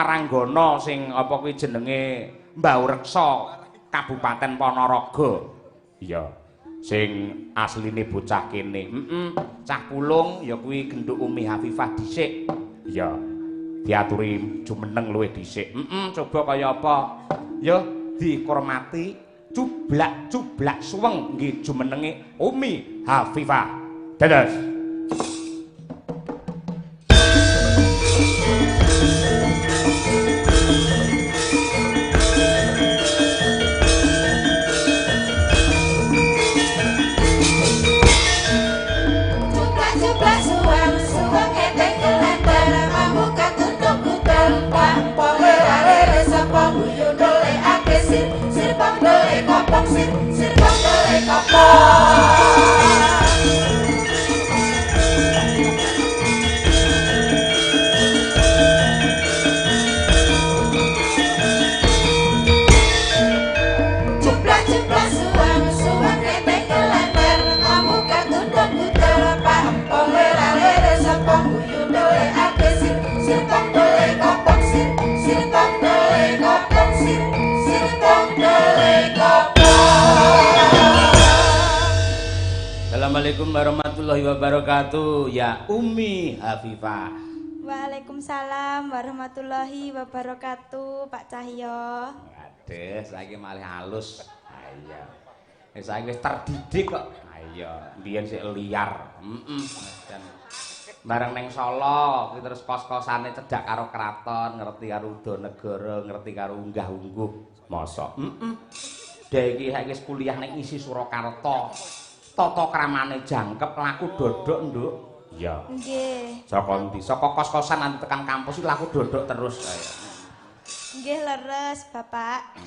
Waranggana sing apa kuwi jenenge Mbau Reksa Kabupaten Ponorogo. Iya. Sing asline bocah kene. Cah Pulung ya kuwi genduk Umi Hafifah dhisik. Iya. Diaturi jumeneng luwih dhisik. Coba kaya apa? Ya dihormati cublak-cublak suweng nggih jumenenge Umi Hafifah. Dados. Assalamualaikum warahmatullahi wabarakatuh. Ya Umi Hafifah. Waalaikumsalam warahmatullahi wabarakatuh, Pak Cahyo. Aduh, saiki malih halus. Iya. Saiki wis terdidik kok. Iya, mbiyen sik liar. Dan bareng ning Solo, kuwi terus kos-kosane cedhak karo kraton, ngerti karo Udonegoro, ngerti karo unggah-ungguh. Mosok. Dhek iki saiki kuliah ning isi Surakarta. Tata kramane jangkep, laku dodok, Nduk. Iya. Nggih. Saka ndi? Saka kos-kosan nanti tekan kampus iki laku dodok terus. Nggih leres, Bapak.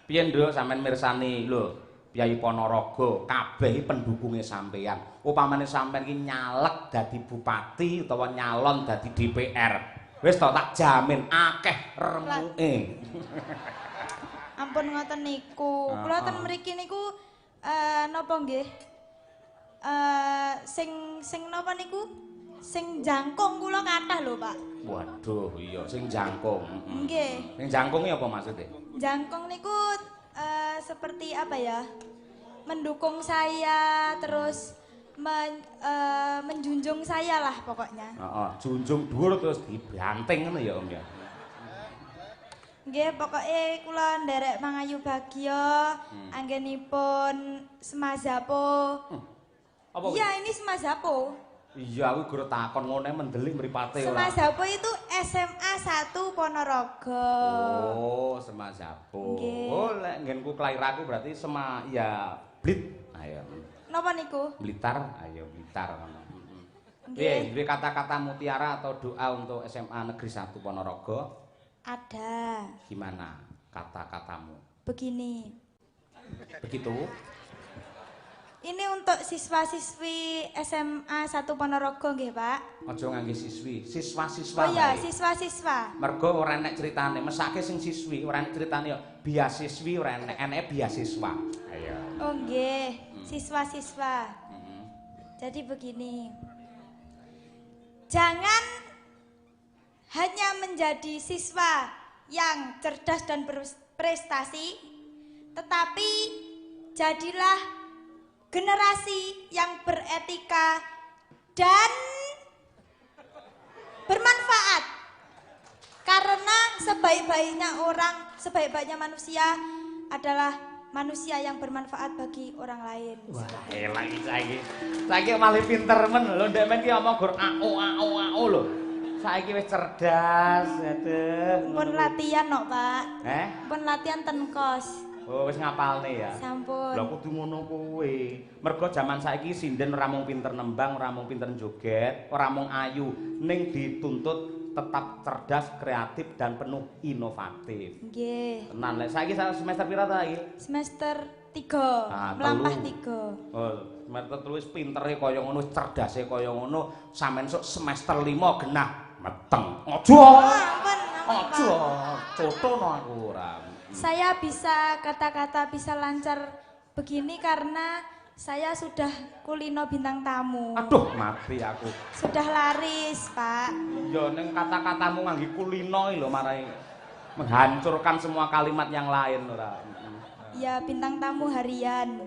Piye, Nduk, sampean mirsani lho, Kyai Ponorogo, kabeh pendukunge sampean. Upamane sampean iki nyalek dadi bupati utawa nyalon dadi DPR. Wis to tak jamin akeh remuke. Ampun ngoten niku. Kula ten mriki niku napa nggih? Sing napa niku? Sing jangkung kula kathah lho, Pak. Waduh, iya sing jangkung. Nggih. Sing jangkung iki apa maksudnya? Jangkung niku seperti apa ya? Mendukung saya terus menjunjung saya lah pokoknya. Heeh, junjung dhuwur terus dibanting ngono ya, Om ya. Nggih, pokoke kula nderek mangayu bagya anggenipun Semazapo. Apa? Iya, ini Semazapo. Iya, aku guru takon ngene mendelik mripate ora. Semazapo itu SMA 1 Ponorogo. Oh, Semazapo. Nggih. Oh, lek nggenku kelahiranku berarti ya Blit. Ayo. Napa niku? Blitar, ayo Blitar ngono. Nggih. Duwe kata-kata mutiara atau doa untuk SMA Negeri 1 Ponorogo? Ada. Gimana kata-katamu? Begini. Begitu? Ini untuk siswa-siswi SMA 1 Ponorogo nggih, Pak. Aja ngangge siswi, siswa-siswa. Oh iya, bae. siswa-siswa. Mergo ora enek critane, mesake sing siswi, ora enek critane ya biasiswi, ora enek eneke biasiswa. Ayo. Oh nggih, siswa-siswa. Jadi begini. Jangan hanya menjadi siswa yang cerdas dan berprestasi, tetapi jadilah generasi yang beretika dan bermanfaat. Karena sebaik-baiknya orang, sebaik-baiknya manusia adalah manusia yang bermanfaat bagi orang lain. Wah, elah iki saiki. Saiki malah pinter men lho, ndek men ki omong gur au lho. Saiki wis cerdas, aduh. Pun latihan kok, Pak. Pun latihan ten kos. Oh, wis ngapalne ya. Sampun. Lah kudu ngono kuwi. Mergo jaman saiki sinden ora mung pinter nembang, ora mung pinter joget, ora mung ayu, ning dituntut tetap cerdas, kreatif dan penuh inovatif. Nggih. Tenan lek saiki semester pira ta iki? Semester 3. Melampah 3. Oh, semester 3 wis pintere kaya ngono, cerdase kaya ngono, sampean sok semester 5 genah meteng. Aja. Aja, cotono aku ora. Saya bisa kata-kata bisa lancar begini karena saya sudah kulino bintang tamu. Aduh, mati aku. Sudah laris, Pak. Ya ning kata-katamu ngangge kulino lho marai menghancurkan semua kalimat yang lain ora. Ya bintang tamu harian.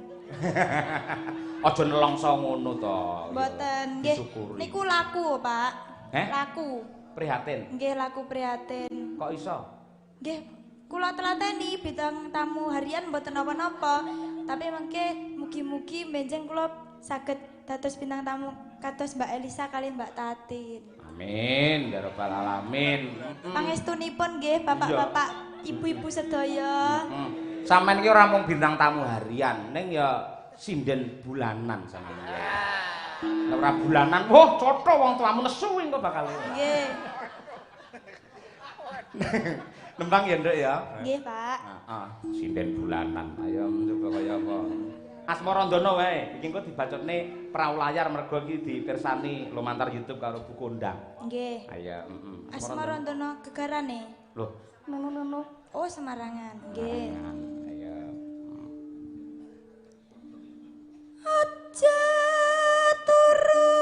Aja nelongso ngono to. Mboten nggih. Niku laku, Pak. Laku. Prihatin. Nggih, laku prihatin. Kok iso? Nggih, kula telateni bintang tamu harian mboten napa-napa. Tapi mengke mugi-mugi benjing kula saged dados bintang tamu kados Mbak Elisa kali Mbak Tatin. Amin, ya rabbal alamin. Pangestunipun nggih Bapak-bapak, Ibu-ibu sedaya. Sampeyan iki ora mung bintang tamu harian, ning ya sinden bulanan sampeyan. Nek ora bulanan, wah cotho wong tuamu nesu engko bakal. Nggih. Nembang ya, Nduk ya? Nggih, Pak. Heeh, sinden bulanan. Ayo coba kaya apa. Asmarandana wae. Iki engko dibacotne perahu layar mergo iki dipirsani lumantar YouTube karo Bu Kondang. Nggih. Ayo, Asmarandana gegarane. Loh, Nono. Oh, Semarangan. Nggih. Ayo. Aja turu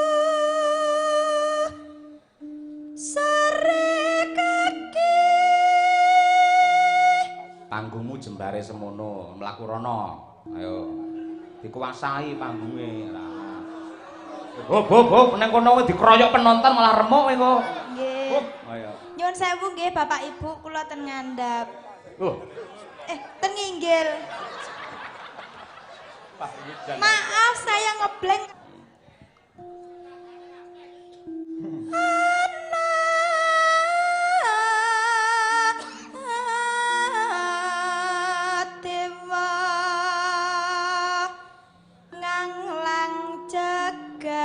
sare kaki. Panggungmu jembare semono, mlaku rono. Ayo. Dikuasai panggunge. Hop, nang kono dikeroyok penonton malah remuk engko. Nggih. Ayo. Nyuwun sewu nggih Bapak Ibu, kula ten ngandhap. Ten nginggil. Maaf saya ngeblank. Dewa nganglang jagat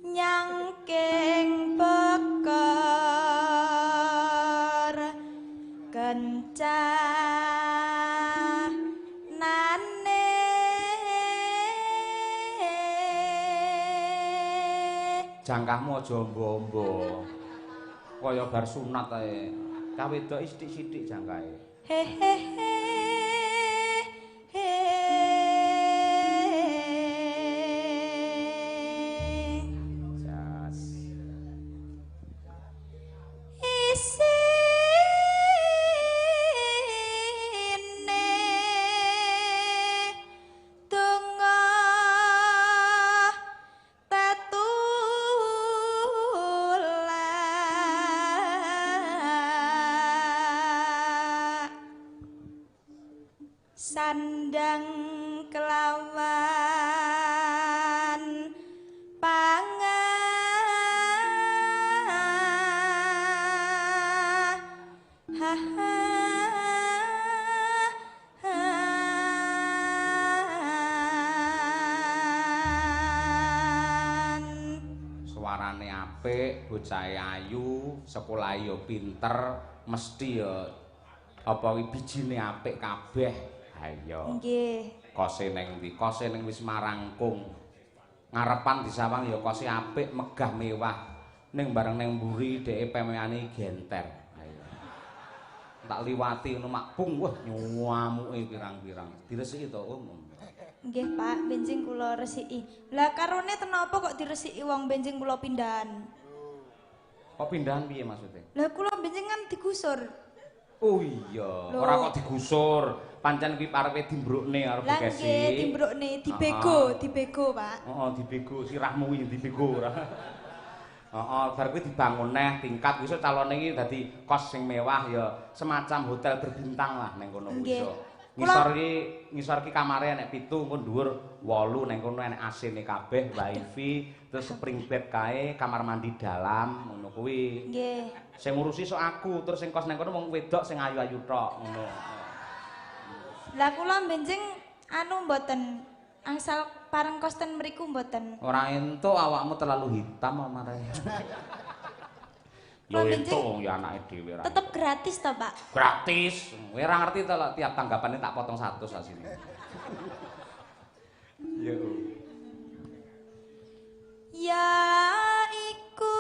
nyangking bekor kencanane Jangkahmu aja ombo-ombo. Kaya bar sunat ae. Kawedoki sithik-sithik jangkahe. hehehe Jas. isine donga tetulak sandang kelawan pangan. Suarane apik, bocahe ayu, sekolahe ya pinter, mesti ya apa kuwi bijine apik kabeh. Ayo. Nggih. Kose ning ndi? Kose ning wis marangkung. Ngarepan disawang ya kose apik, megah mewah. Ning bareng ning mburi dheke pemehane genter. Ayo. Tak liwati ngono mak bung wah nyuamuke pirang-pirang. Diresiki to, Om. Nggih, Pak, benjing kula resiki. Lah karone tenapa kok diresiki wong benjing kula pindahan? Kok pindahan piye maksudnya? Lah kula benjing kan digusur. Oh iya, ora kok digusur. Pancen kuwi parepe dimbrukne karo Lah Bukesi. nggih, dimbrukne, dibego, Pak. Heeh, dibego sirahmu kuwi dibego ora. Heeh, bar kuwi dibangun neh tingkat iso calone iki dadi kos sing mewah ya semacam hotel berbintang lah ning kono iso. Ngisor iki kamare enek 7, engko dhuwur 8 ning kono enek AC-ne kabeh, wifi, terus spring bed kae, kamar mandi dalam ngono kuwi. Nggih. Sing ngurusi sok aku, terus sing kos nang kono wong wedok sing ayu-ayu tok ngono. Lah kula benjing anu mboten angsal pareng kos ten mriku mboten. Ora entuk awakmu terlalu hitam amare. Yo entuk ya anake dhewe ra. Tetep gratis to, Pak? Gratis. Kowe ora ngerti to tiap tanggapane tak potong 100 asine. Yo. Ya iku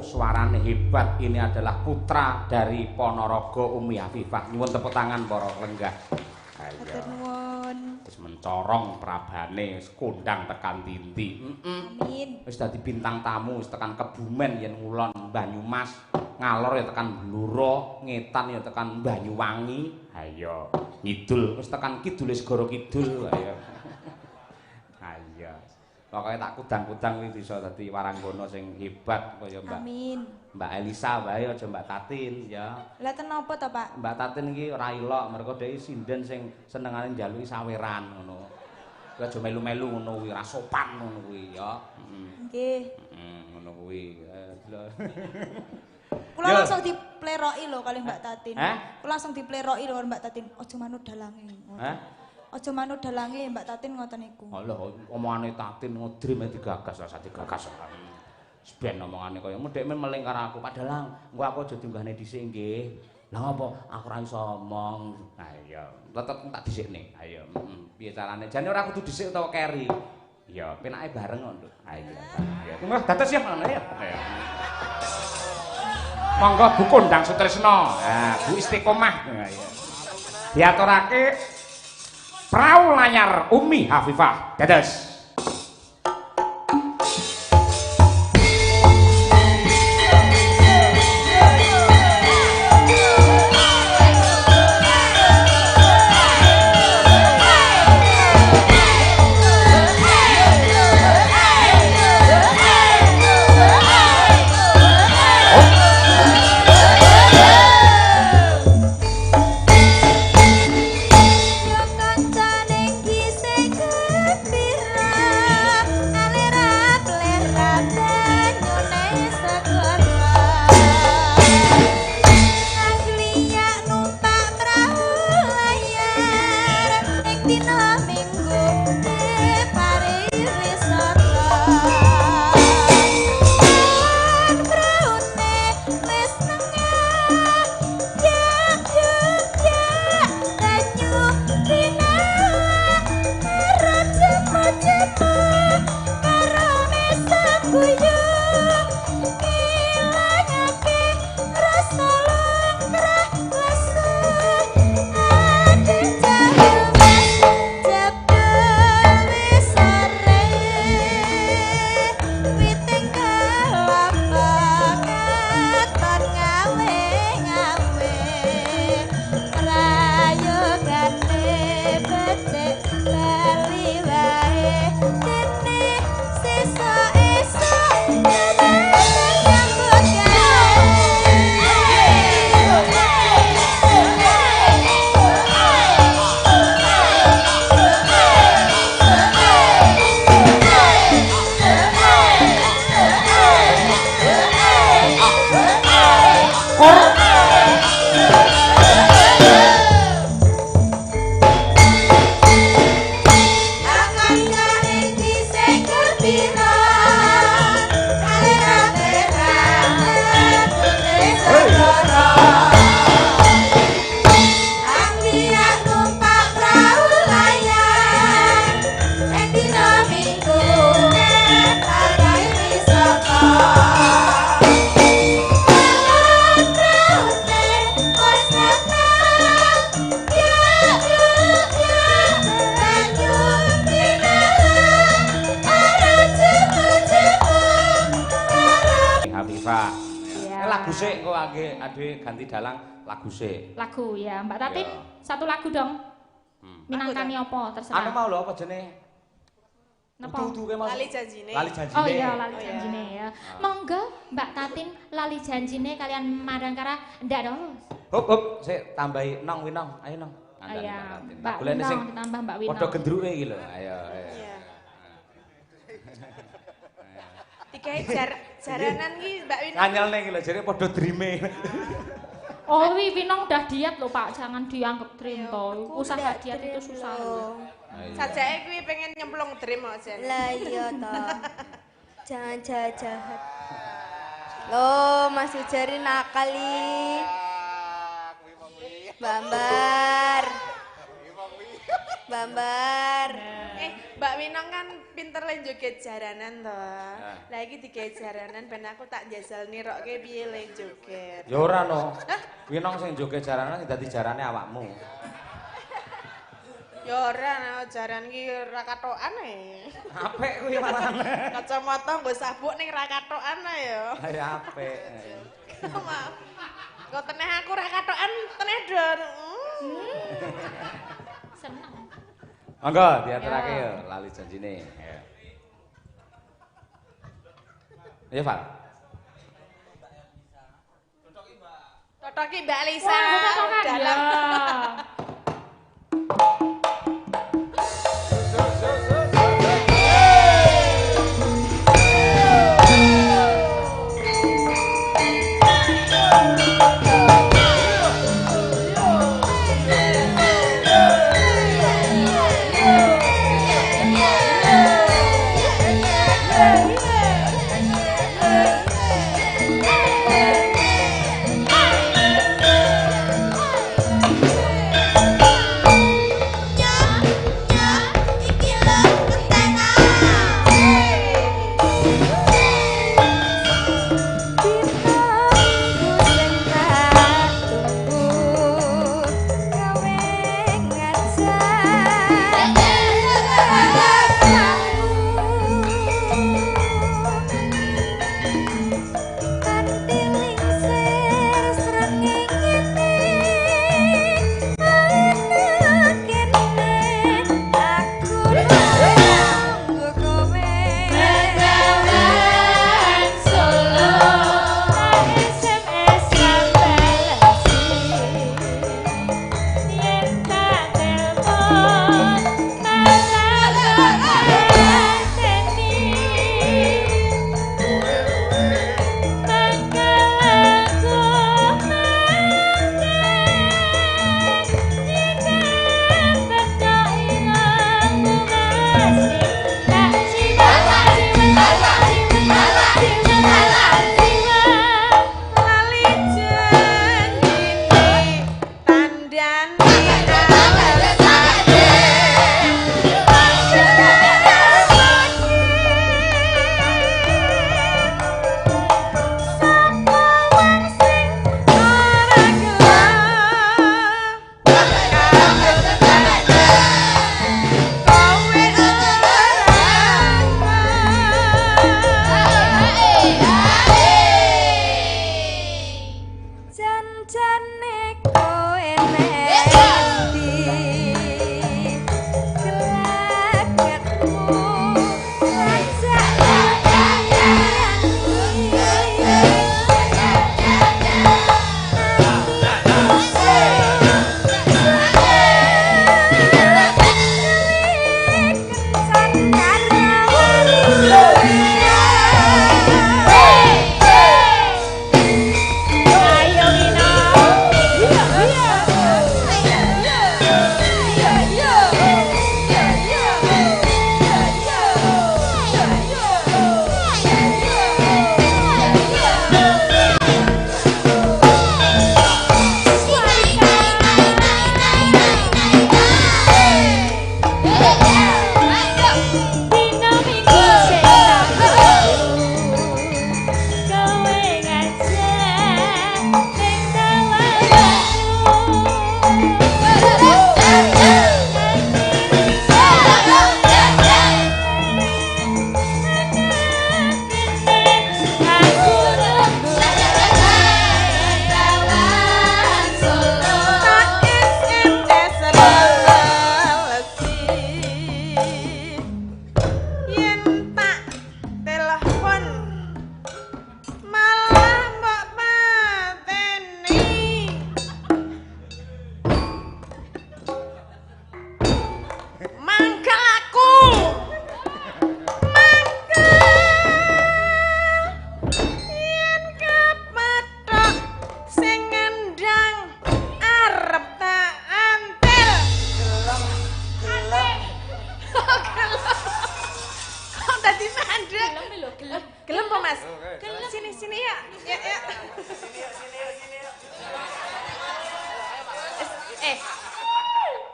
suarane hebat. Ini adalah putra dari Ponorogo Umi Afifah. Nyuwun tepuk tangan para lenggah. Ayo. Wis mencorong prabane, wis kondang tekan Tinti. Amin. Wis dadi bintang tamu, wis tekan Kebumen yen ngulon Banyumas, ngalor ya tekan Bluro, ngetan ya tekan Banyuwangi. Ayo, ngidul wis tekan kidul segara kidul. Ayo. Ayo. Pokoke tak kudang-kudang kuwi bisa dadi waranggana sing hebat kaya Mbak. Amin. Mbak Elisa wae aja Mbak Tatin ya. Lah ten napa to, Pak? Mbak Tatin iki ora ilok mergo dhek sinden sing senengane njaluki saweran ngono. Kuwi aja melu-melu ngono kuwi, ra sopan ngono kuwi ya. Nggih. Ngono kuwi. Kula langsung dipleroki lho kali Mbak Tatin. Kula langsung dipleroki lho Mbak Tatin. Aja manut dalange. Aja manut dalange Mbak Tatin ngoten niku. Alah omongane Tatin ngudrim digagas rasa digagas. Ben omongane kaya mudhek men meling karo aku padahal engko aku aja diunggahne dhisik nggih. Lah apa aku ora iso omong. Ha iya, tetep tak dhisikne. Ayo, piye carane? Jane ora kudu dhisik utawa keri. Iya, penake bareng kok, ha iya. Iya, dados ya ngono ya. Monggo Bu Kondang Sutrisno. Nah, Bu Istiqomah. Nah, iya. Diaturake Prau Lanyar Umi Hafifah. Dados. Aduh ganti dalang lagu sik. Lagu ya, Mbak Tatin. Ya. Satu lagu dong. Minangkani apa terserah. Anu mau lho apa jenenge? Napa? Lali janjine. Lali janjine. Oh iya, lali janjine ya. Monggo Mbak Tatin lali janjine kalian Madangkara ndak terus. Hop, sik tambahi nong winong. Ayo nong. Iya, Mbak Winong ditambah Mbak Winong. Padha gendruke iki lho. Ayo. Digawe jaranan ki Mbak Winong. Anyelne iki lho jare padha drime. Oh, Winong udah diet loh Pak, jangan dianggap dream toh. Usaha diet itu susah loh. Sajake kuwi pengen nyemplung dream aja. Lah iya toh. Jangan jahat-jahat. Loh, Mas Ujari nakali. Bambar. Mbak Winong kan pinter le joget jaranan to. Lah iki digawe jaranan ben aku tak njajal nirokke piye le joget. Ya ora no. Winong sing joget jaranan dadi jarane awakmu. Ya ora jaran iki ra katokan ae. Apik kuwi malah. Kacamata nggo sabuk ning ra katokan ae ya. Ya apik. Maaf. Kok teneh aku ra katokan teneh dor. Seneng. Monggo diaturake ya lali janjine. Ya. Ya, Pak. Totoki Mbak Lisa. Dalam.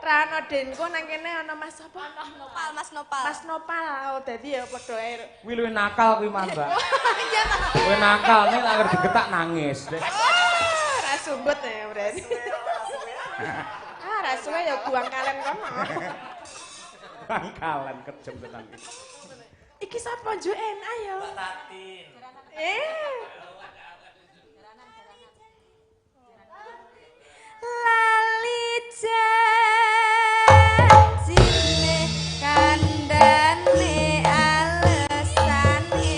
Rano Denko nang kene ana Mas apa? Nopal, Mas Nopal. Mas Nopal. Oh, dadi ya padha ae. Kuwi luwih nakal kuwi Mbak. Iya ta. Luwih nakal nek anger digetak nangis. Ra sumbut ya, berarti. Ra suwe ya buang kalen kono. Bangkalan kejem tenan iki. Iki sapa njuk enak ya? Mbak Tatin. Lali janjine kandhane alesane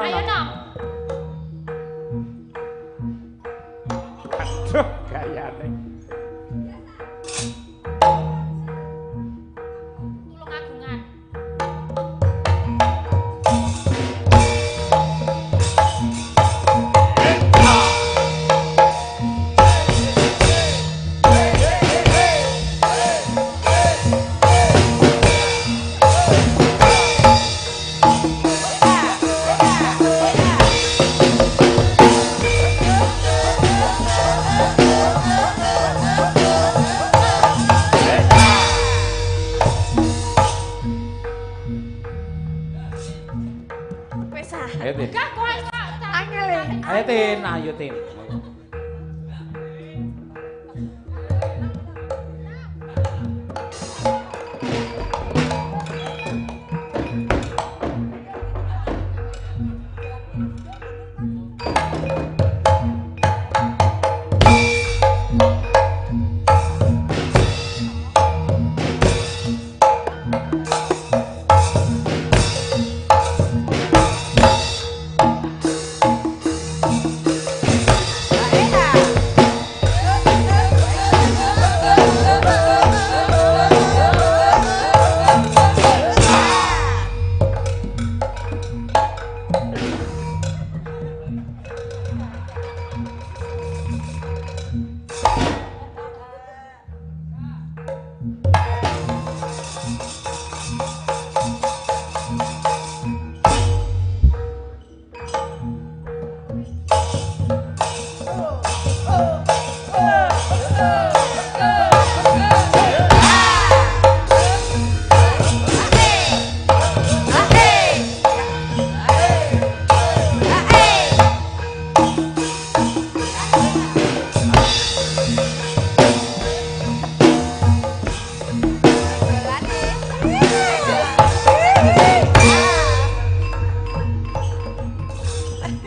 Ayo nang. Aduh gayane. Tulung agungan. Wis ah. Ayo Tin. Gak kowe tak. Angel e. Ayo Tin, ayo Tin.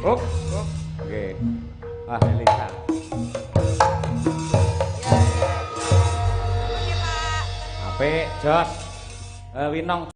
Oke. Ah, Elisa. Apik, Jos. Winong